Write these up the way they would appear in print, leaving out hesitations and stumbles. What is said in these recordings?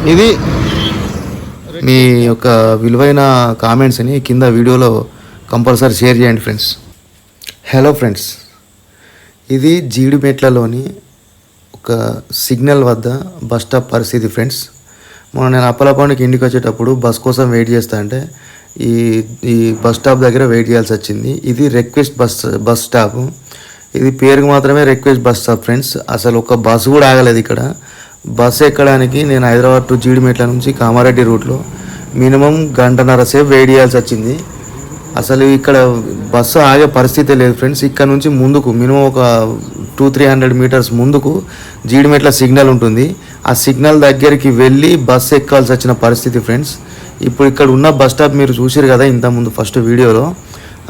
ఇది మీ యొక్క విలువైన కామెంట్స్ని కింద వీడియోలో కంపల్సరీ షేర్ చేయండి ఫ్రెండ్స్. హలో ఫ్రెండ్స్, ఇది జీడిమెట్లలోని ఒక సిగ్నల్ వద్ద బస్ స్టాప్ పరిస్థితి ఫ్రెండ్స్. నేను అప్పలపాండికి ఇంటికి వచ్చేటప్పుడు బస్ కోసం వెయిట్ చేస్తా అంటే ఈ బస్ స్టాప్ దగ్గర వెయిట్ చేయాల్సి వచ్చింది. ఇది రిక్వెస్ట్ బస్ స్టాప్. ఇది పేరుకు మాత్రమే రిక్వెస్ట్ బస్ స్టాప్ ఫ్రెండ్స్. అసలు ఒక బస్సు కూడా ఆగలేదు ఇక్కడ. బస్సు ఎక్కడానికి నేను హైదరాబాద్ టు జీడిమెట్ల నుంచి కామారెడ్డి రూట్లో మినిమం గంటన్నర సేపు వెయిట్ చేయాల్సి వచ్చింది. అసలు ఇక్కడ బస్సు ఆగే పరిస్థితే లేదు ఫ్రెండ్స్. ఇక్కడ నుంచి ముందుకు మినిమం ఒక 200-300 మీటర్స్ ముందుకు జీడిమెట్ల సిగ్నల్ ఉంటుంది. ఆ సిగ్నల్ దగ్గరికి వెళ్ళి బస్సు ఎక్కాల్సి వచ్చిన పరిస్థితి ఫ్రెండ్స్. ఇప్పుడు ఇక్కడ ఉన్న బస్ స్టాప్ మీరు చూసారు కదా ఇంతకుముందు ఫస్ట్ వీడియోలో,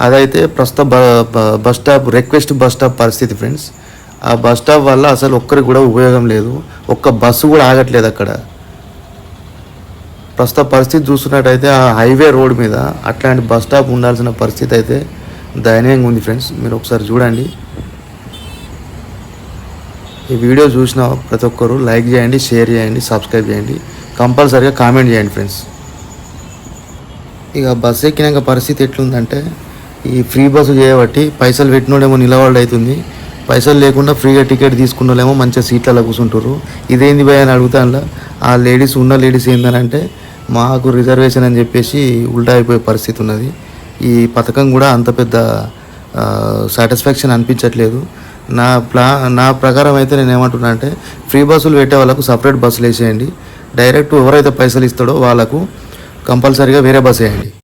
అదైతే ప్రస్తుత bus stop request bus stop పరిస్థితి ఫ్రెండ్స్. ఆ బస్ స్టాప్ వల్ల అసలు ఒక్కరికి కూడా ఉపయోగం లేదు. ఒక్క బస్సు కూడా ఆగట్లేదు అక్కడ. ప్రస్తుత పరిస్థితి చూస్తున్నట్టయితే ఆ హైవే రోడ్ మీద అట్లాంటి బస్ స్టాప్ ఉండాల్సిన పరిస్థితి అయితే దయనీయంగా ఉంది ఫ్రెండ్స్. మీరు ఒకసారి చూడండి. ఈ వీడియో చూసిన ప్రతి ఒక్కరు లైక్ చేయండి, షేర్ చేయండి, సబ్స్క్రైబ్ చేయండి, కంపల్సరీగా కామెంట్ చేయండి ఫ్రెండ్స్. ఇక బస్సు ఎక్కినాక పరిస్థితి ఎట్లుందంటే, ఈ ఫ్రీ బస్సు చేయబట్టి పైసలు పెట్టినోడేమో నిలబడి అవుతుంది, పైసలు లేకుండా ఫ్రీగా టికెట్ తీసుకున్నోళ్ళేమో మంచిగా సీట్లలో కూర్చుంటారు. ఇదేంది భయ అని అడుగుతాను. ఆ లేడీస్ ఏంటంటే మాకు రిజర్వేషన్ అని చెప్పేసి ఉల్టా అయిపోయే పరిస్థితి ఉన్నది. ఈ పథకం కూడా అంత పెద్ద సాటిస్ఫాక్షన్ అనిపించట్లేదు. నా ప్రకారం అయితే నేను ఏమంటున్నా అంటే, ఫ్రీ బస్సులు పెట్టే వాళ్ళకు సపరేట్ బస్సులు వేసేయండి. డైరెక్ట్ ఎవరైతే పైసలు ఇస్తాడో వాళ్ళకు కంపల్సరీగా వేరే బస్సు వేయండి.